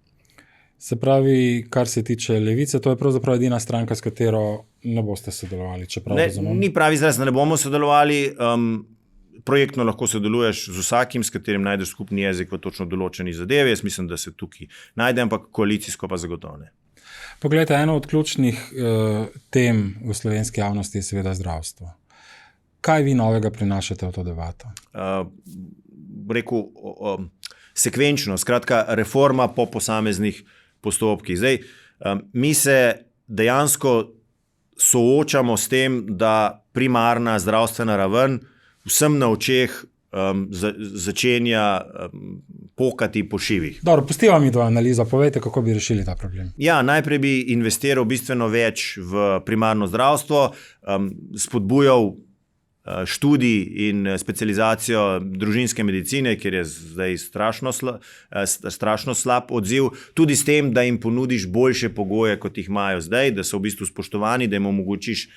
Se pravi, kar se tiče Levice, to je pravzaprav edina stranka, s katero ne boste sodelovali, čeprav razumem. Ni pravi izraz, da ne bomo sodelovali. Projektno lahko sodeluješ z vsakim, s katerim najdeš skupni jezik v točno določeni zadevi. Jaz mislim, da se tukaj najde, ampak koalicijsko pa zagotovo ne. Poglejte, eno od ključnih tem v slovenski javnosti je seveda zdravstvo. Kaj vi novega prinašate v to debato? Sekvenčno, skratka, reforma po posameznih postopkih. Zdaj, mi se dejansko soočamo s tem, da primarna zdravstvena raven vsem na očeh začenja pokati po šivih. Dobro, pustiva mi do analizo, povejte, kako bi rešili ta problem. Ja, najprej bi investiral bistveno več v primarno zdravstvo, spodbujal študij in specializacijo družinske medicine, kjer je zdaj strašno slab odziv, tudi s tem, da jim ponudiš boljše pogoje, kot jih imajo zdaj, da so v bistvu spoštovani, da jim omogočiš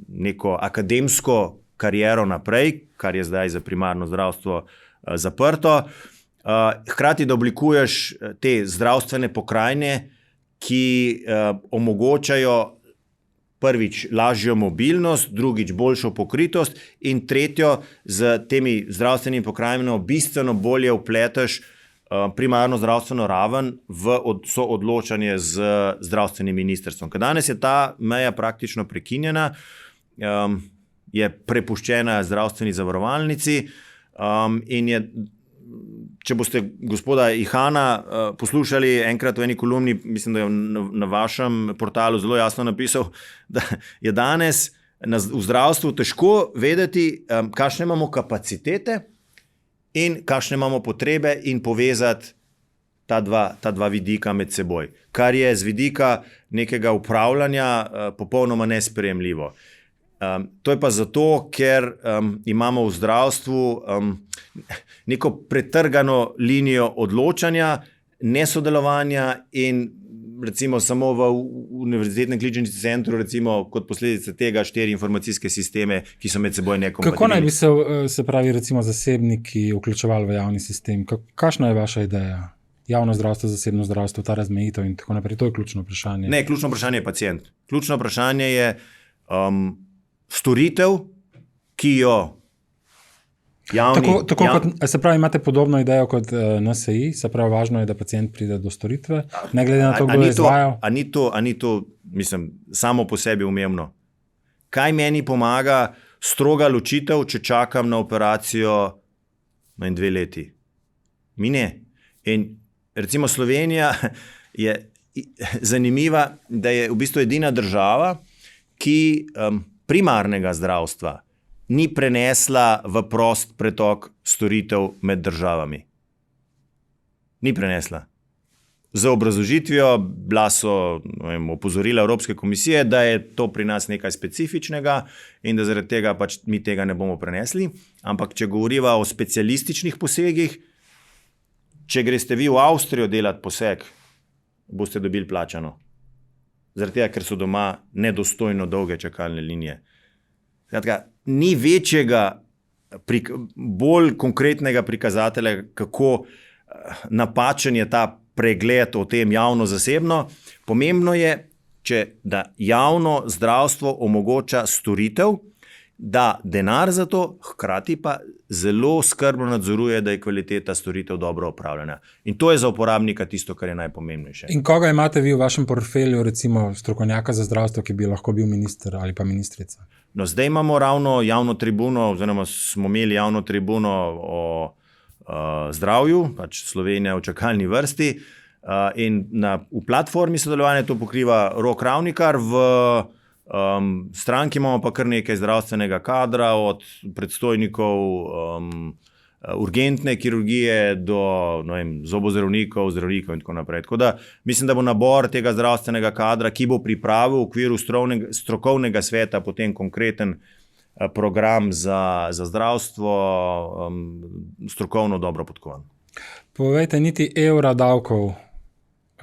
neko akademsko kariero naprej, kar je zdaj za primarno zdravstvo zaprto. Hkrati, da oblikuješ te zdravstvene pokrajine, ki omogočajo prvič lažjo mobilnost, drugič boljšo pokritost in tretjo, z temi zdravstvenimi pokrajinami bistveno bolje vpleteš primarno zdravstveno raven v soodločanje z zdravstvenim ministrstvom. Ker danes je ta meja praktično prekinjena, je prepuščena zdravstveni zavarovalnici in je, če boste gospoda Ihana poslušali enkrat v eni kolumni, mislim, da je na vašem portalu zelo jasno napisal, da je danes v zdravstvu težko vedeti, kakšne imamo kapacitete in kakšne imamo potrebe in povezati ta dva vidika med seboj, kar je z vidika nekega upravljanja popolnoma nesprejemljivo. To je pa zato, ker imamo v zdravstvu neko pretrgano linijo odločanja, nesodelovanja in recimo samo v Univerzitetnem kliničnem centru, recimo kot posledica tega 4 informacijske sisteme, ki so med seboj nekompatibilni. Kako naj bi se pravi recimo zasebniki vključevali v javni sistem? Kakšna je vaša ideja? Javno zdravstvo, zasebno zdravstvo, ta razmejitev in tako naprej, to je ključno vprašanje. Ne, ključno vprašanje je pacient. Ključno vprašanje je storitev, ki jo javni... Se pravi, imate podobno idejo kot NSI, se pravi, važno je, da pacient pride do storitve, ne glede na to, kdo je izvajal? A ni to, mislim, samo po sebi umevno. Kaj meni pomaga stroga ločitev, če čakam na operacijo 2 leti? Mi ne. In recimo Slovenija je zanimiva, da je v bistvu edina država, ki primarnega zdravstva ni prenesla v prost pretok storitev med državami. Ni prenesla. Z obrazložitvijo opozorila Evropske komisije, da je to pri nas nekaj specifičnega in da zaradi tega pač mi tega ne bomo prenesli. Ampak če govoriva o specialističnih posegih, če greste vi v Avstrijo delati poseg, boste dobili plačano. Zaradi tega, ker so doma nedostojno dolge čakalne linije. Skratka, ni večjega, bolj konkretnega prikazatelja, kako napačen je ta pregled o tem javno-zasebno. Pomembno je, da javno zdravstvo omogoča storitev, da denar za to, hkrati pa zelo skrbno nadzoruje, da je kvaliteta storitev dobro opravljena. In to je za uporabnika tisto, kar je najpomembnejše. In koga imate vi v vašem portfelju, recimo strokovnjaka za zdravstvo, ki bi lahko bil minister ali pa ministrica? No, zdaj imamo ravno javno tribuno, oziroma smo imeli javno tribuno o zdravju, pač Slovenija v čakalni vrsti. In v platformi sodelovanja to pokriva Rok Ravnikar, v stranki imamo pa kar nekaj zdravstvenega kadra, od predstojnikov urgentne kirurgije do zobozdravnikov, zdravnikov in tako naprej. Tako da mislim, da bo nabor tega zdravstvenega kadra, ki bo pripravil v okviru strokovnega sveta potem konkreten program za zdravstvo, strokovno dobro podkovan. Povejte, niti evra davkov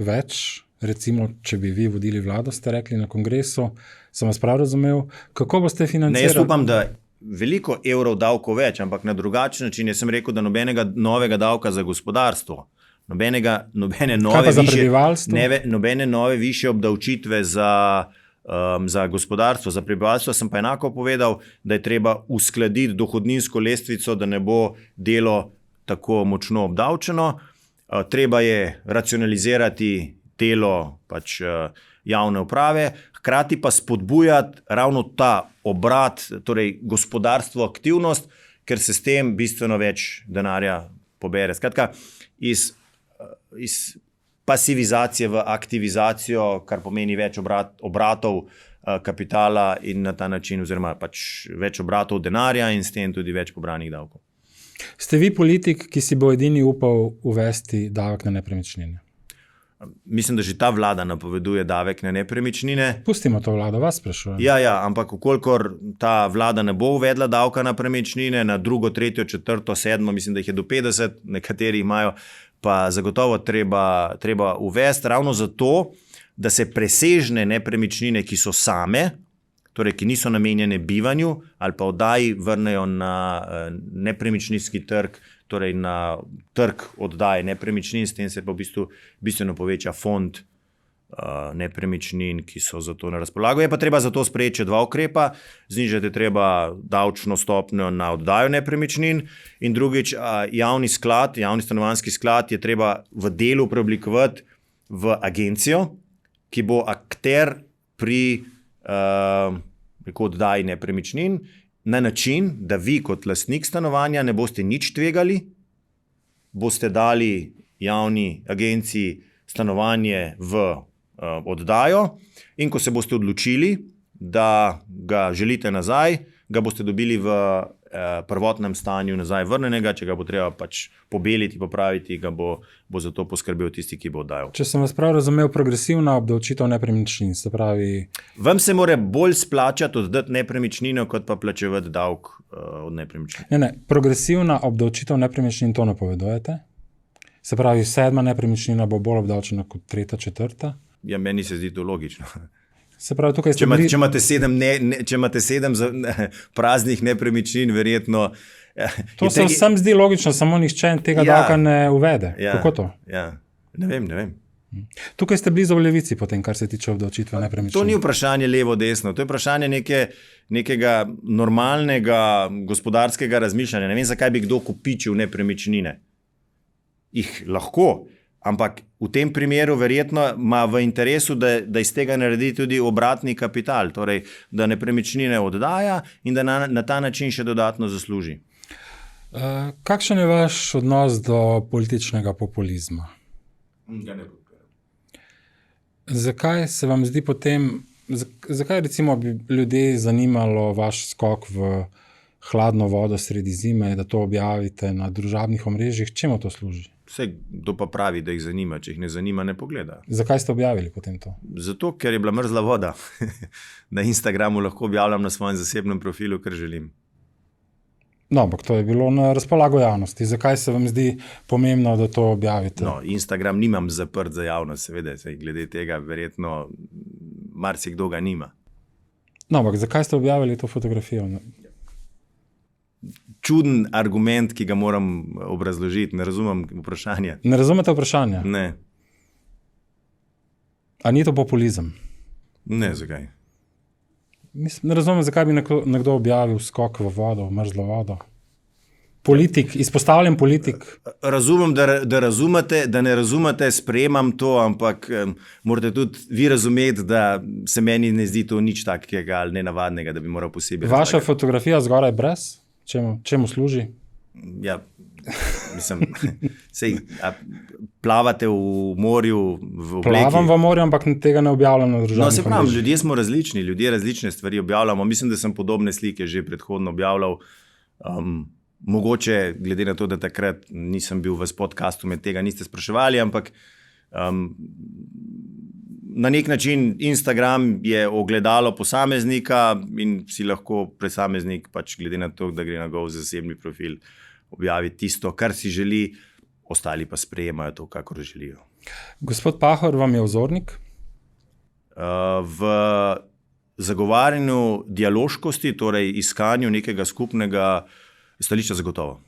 več, recimo, če bi vi vodili vlado, ste rekli na kongresu, sem vas prav razumel, kako boste financirali? Ne, jaz upam, da veliko evrov davkov več, ampak na drugačen način. Jaz sem rekel, da nobenega novega davka za gospodarstvo, nobene nove višje obdavčitve za gospodarstvo, za prebivalstvo, sem pa enako povedal, da je treba uskladiti dohodninsko lestvico, da ne bo delo tako močno obdavčeno. Treba je racionalizirati delo pač javne uprave, hkrati pa spodbujati ravno ta obrat, torej gospodarstvo, aktivnost, ker se s tem bistveno več denarja pobere. Skratka, iz pasivizacije v aktivizacijo, kar pomeni več obratov kapitala in na ta način, oziroma pač več obratov denarja in s tem tudi več pobranih davkov. Ste vi politik, ki si bo edini upal uvesti davek na nepremičnine? Mislim, da že ta vlada napoveduje davek na nepremičnine. Pustimo to vlado, vas sprašujem. Ja, ampak ukolikor ta vlada ne bo uvedla davka na premičnine, na drugo, tretjo, četrto, sedmo, mislim, da jih je do 50, nekateri imajo, pa zagotovo treba uvesti ravno zato, da se presežne nepremičnine, ki so same, torej ki niso namenjene bivanju ali pa oddaji, vrnejo na nepremičninski trg, torej na trg oddaje nepremičnin, s tem se pa v bistvu bistveno poveča fond nepremičnin, ki so za to na razpolago. Je pa treba za to sprejeti še 2 ukrepa. Znižati je treba davčno stopnjo na oddajo nepremičnin in drugič, javni stanovanjski sklad je treba v delu preoblikovati v agencijo, ki bo akter pri oddaji nepremičnin na način, da vi kot lastnik stanovanja ne boste nič tvegali, boste dali javni agenciji stanovanje v oddajo in ko se boste odločili, da ga želite nazaj, ga boste dobili v prvotnem stanju nazaj vrnenega, če ga bo treba pač pobeliti, popraviti, ga bo za to poskrbel tisti, ki bo oddajal. Če sem vas prav razumel, progresivna obdavčitev nepremičnin, se pravi... Vam se mora bolj splačati oddati nepremičnino, kot pa plačevati davek od nepremičnin. Ne, progresivna obdavčitev nepremičnin, to napovedujete? Se pravi, 7. nepremičnina bo bolj obdavčena kot 3., 4.? Ja, meni se zdi to logično. Se pravi, tukaj ste če imate 7 praznih nepremičnin, verjetno... To se vsem zdi logično, samo nihče tega davka ne uvede. Kako to? Ja, ne vem. Tukaj ste blizu v levici potem, kar se tiče obdavčitve nepremičnin. To ni vprašanje levo-desno, to je vprašanje nekega normalnega gospodarskega razmišljanja. Ne vem, zakaj bi kdo kupičil nepremičnine. Jih lahko, ampak v tem primeru verjetno ima v interesu, da iz tega naredi tudi obratni kapital, torej da nepremičnine oddaja in da na ta način še dodatno zasluži. Kakšen je vaš odnos do političnega populizma? Ga ne podpiram. Zakaj se vam zdi potem, zakaj recimo bi ljudi zanimalo vaš skok v hladno vodo sredi zime, da to objavite na družabnih omrežjih? Čemu to služi? Vse, kdo pa pravi, da jih zanima, če jih ne zanima, ne pogleda. Zakaj ste objavili potem to? Zato, ker je bila mrzla voda. Na Instagramu lahko objavljam na svojem zasebnem profilu, kar želim. No, ampak to je bilo na razpolago javnosti. Zakaj se vam zdi pomembno, da to objavite? No, Instagram nimam zaprt za javnost, seveda, glede tega verjetno marsikdo ga nima. No, ampak zakaj ste objavili to fotografijo? Čuden argument, ki ga moram obrazložiti. Ne razumem vprašanja. Ne razumete vprašanja? Ne. A ni to populizem? Ne, zakaj? Ne razumem, zakaj bi nekdo objavil skok v vodo, v mrzlo vodo. Politik, izpostavljen politik. Razumem, da ne razumete, sprejemam to, ampak morate tudi vi razumeti, da se meni ne zdi to nič takega ali nenavadnega, da bi moral posebej razlagati. Vaša fotografija zgoraj brez? Čemu služi? Ja, Mislim, plavate v morju, v obleki. Plavam v morju, ampak tega ne objavljam na državnih. No, se pravi, ljudje smo različni, ljudje različne stvari objavljamo. Mislim, da sem podobne slike že predhodno objavljal. Mogoče, glede na to, da takrat nisem bil v podcastu, me tega niste spraševali, ampak na nek način Instagram je ogledalo posameznika in si lahko posameznik, pač glede na to, da gre na gov zasebni profil, objavi tisto, kar si želi, ostali pa sprejemajo to, kakor želijo. Gospod Pahor, vam je vzornik? V zagovarjanju dialoškosti, torej iskanju nekega skupnega stališča zagotovo.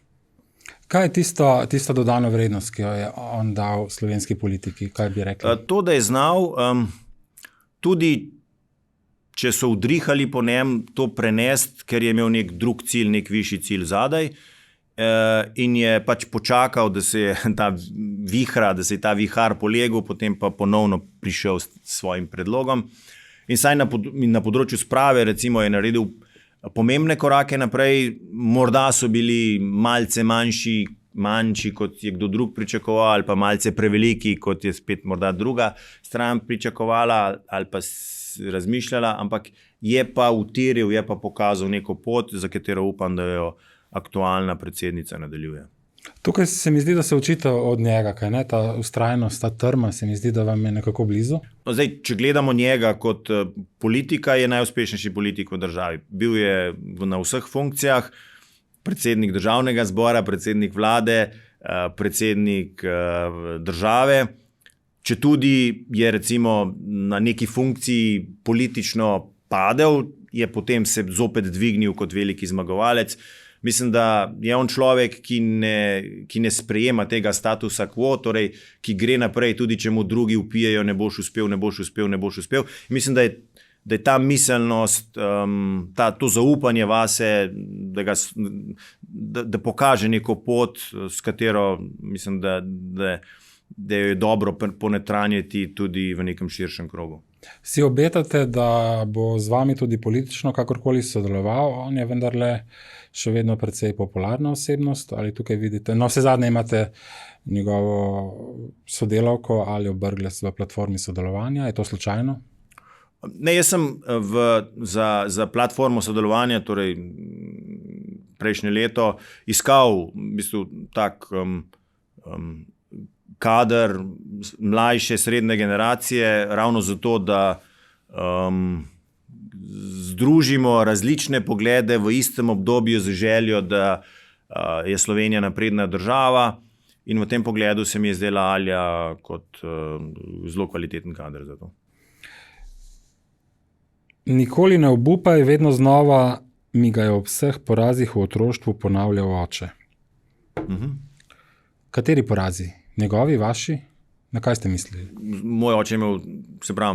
Kaj je tisto dodano vrednost, ki jo je on dal slovenski politiki? Kaj bi rekli? To, da je znal, tudi če so udrihali po njem, to prenesti, ker je imel nek drug cilj, nek višji cilj zadaj, in je pač počakal, da se je ta vihar polegel, potem pa ponovno prišel s svojim predlogom. In saj na področju sprave, recimo, je naredil pomembne korake naprej, morda so bili malce manjši, kot je kdo drug pričakoval, ali pa malce preveliki, kot je spet morda druga stran pričakovala ali pa razmišljala, ampak je pa utiril, je pa pokazal neko pot, za katero upam, da jo aktualna predsednica nadaljuje. Tukaj se mi zdi, da se učite od njega, kaj ne? Ta vztrajnost, ta trma, se mi zdi, da vam je nekako blizu. No, zdaj, če gledamo njega kot politika, je najuspešnejši politik v državi. Bil je na vseh funkcijah, predsednik državnega zbora, predsednik vlade, predsednik države. Če tudi je recimo na neki funkciji politično padel, je potem se zopet dvignil kot veliki zmagovalec. Mislim, da je on človek, ki ne sprejema tega statusa quo, torej, ki gre naprej, tudi če mu drugi vpijejo, ne boš uspel. Mislim, da je ta miselnost, to zaupanje vase, da pokaže neko pot, s katero mislim, da jo je dobro ponotranjiti tudi v nekem širšem krogu. Si obetate, da bo z vami tudi politično kakorkoli sodeloval? On je vendarle še vedno precej popularna osebnost, ali tukaj vidite? No, vse zadnje imate njegovo sodelavko ali Brglez v platformi sodelovanja. Je to slučajno? Ne, jaz sem za platformo sodelovanja, torej prejšnje leto, iskal v bistvu tak kader mlajše, srednje generacije, ravno zato, da združimo različne poglede v istem obdobju z željo, da je Slovenija napredna država, in v tem pogledu se mi je zdela Alja kot zelo kvaliteten kader za to. Nikoli ne obupaj, vedno znova mi ga je ob vseh porazih v otroštvu ponavljal oče. Kateri porazi? Njegovi, vaši? Na kaj ste mislili? Moj oče je imel,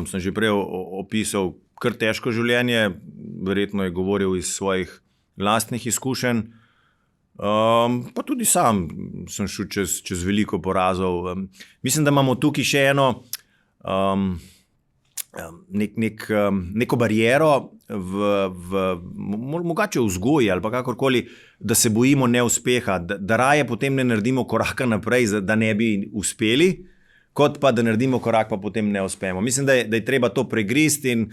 sem že prej opisal, kar težko življenje, verjetno je govoril iz svojih lastnih izkušenj, pa tudi sam sem šel čez veliko porazov. Mislim, da imamo tukaj še neko bariero mogoče vzgoji ali pa kakorkoli, da se bojimo neuspeha, da raje potem ne naredimo koraka naprej, da ne bi uspeli, kot pa da naredimo korak, pa potem ne uspemo. Mislim, da je treba to pregristi in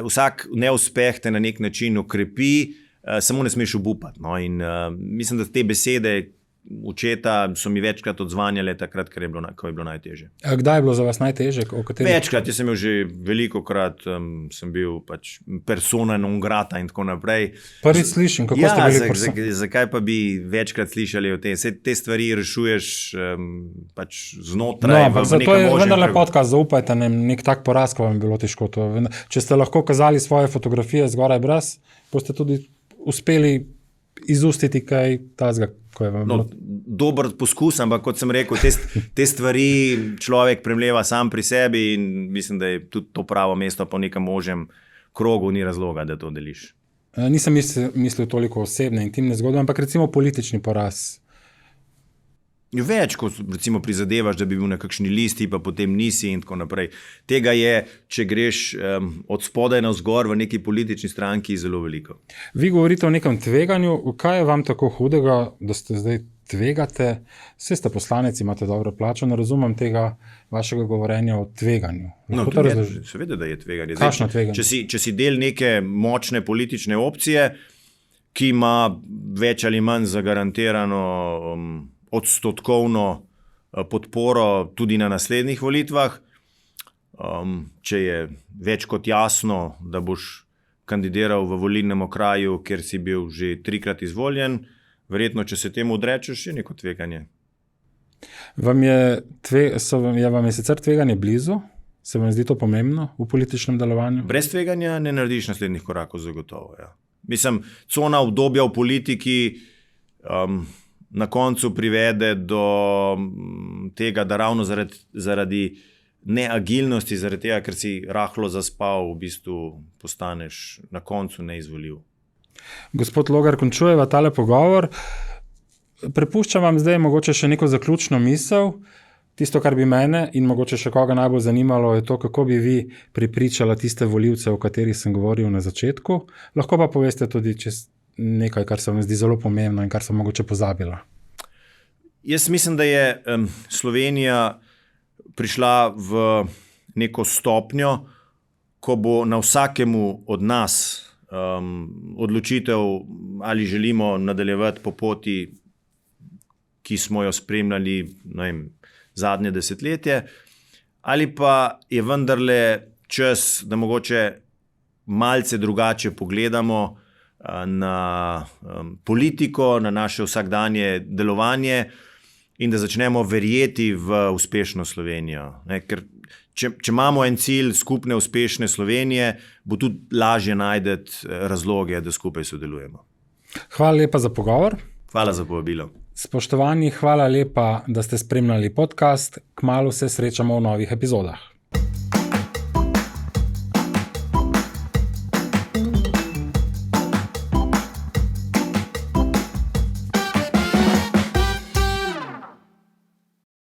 vsak neuspeh te na nek način okrepi, samo ne smeš obupati. No? In mislim, da te besede očeta so mi večkrat odzvanjale takrat, ko je bilo najtežje. Kdaj je bilo za vas najtežje? Večkrat, jaz sem imel že velikokrat, sem bil pač persona non grata in tako naprej. Prvič slišim, kako ste bili persona. Zakaj pa bi večkrat slišali o tem? Te stvari rešuješ pač znotraj. No, zato je vendarle podcast, zaupajte, nek tak poraz, ko vam je bilo težko. Če ste lahko kazali svoje fotografije zgoraj brez, boste tudi uspeli izustiti kaj tazga, ko je vam bilo. Dober poskus, ampak kot sem rekel, te stvari človek premleva sam pri sebi in mislim, da je tudi to pravo mesto po nekem ožjem krogu, ni razloga, da to deliš. Nisem mislil toliko osebne, intimne zgodbe, ampak recimo politični poraz. Več, kot recimo prizadevaš, da bi bil na kakšni listi, pa potem nisi in tako naprej. Tega je, če greš od spodaj navzgor v neki politični stranki, zelo veliko. Vi govorite o nekem tveganju. Kaj je vam tako hudega, da ste zdaj tvegate, vse ste poslanec, imate dobro plačo, ne razumem tega vašega govorjenja o tveganju. Seveda, da je tveganje. Kakšno tveganje? Če si del neke močne politične opcije, ki ima več ali manj zagarantirano odstotkovno podporo tudi na naslednjih volitvah, če je več kot jasno, da boš kandidiral v volilnem okraju, kjer si bil že 3-krat izvoljen, verjetno, če se temu odrečeš, je neko tveganje. Vam je sicer tveganje blizu? Se vam zdi to pomembno v političnem delovanju? Brez tveganja ne narediš naslednjih korakov zagotovo. Ja. Mislim, cona obdobja v politiki na koncu privede do tega, da ravno zaradi neagilnosti, zaradi tega, ker si rahlo zaspal, v bistvu postaneš na koncu neizvoljiv. Gospod Logar, končujeva tale pogovor. Prepuščam vam zdaj mogoče še neko zaključno misel. Tisto, kar bi mene in mogoče še koga najbolj zanimalo, je to, kako bi vi prepričala tiste volivce, o katerih sem govoril na začetku. Lahko pa poveste tudi nekaj, kar se vam zdi zelo pomembno in kar sem mogoče pozabila. Jaz mislim, da je Slovenija prišla v neko stopnjo, ko bo na vsakemu od nas odločitev, ali želimo nadaljevati po poti, ki smo jo spremljali zadnje desetletje, ali pa je vendarle čas, da mogoče malce drugače pogledamo na politiko, na naše vsakdanje delovanje in da začnemo verjeti v uspešno Slovenijo. Ker če imamo en cilj skupne uspešne Slovenije, bo tudi lažje najti razloge, da skupaj sodelujemo. Hvala lepa za pogovor. Hvala za povabilo. Spoštovani, hvala lepa, da ste spremljali podcast. Kmalu se srečamo v novih epizodah.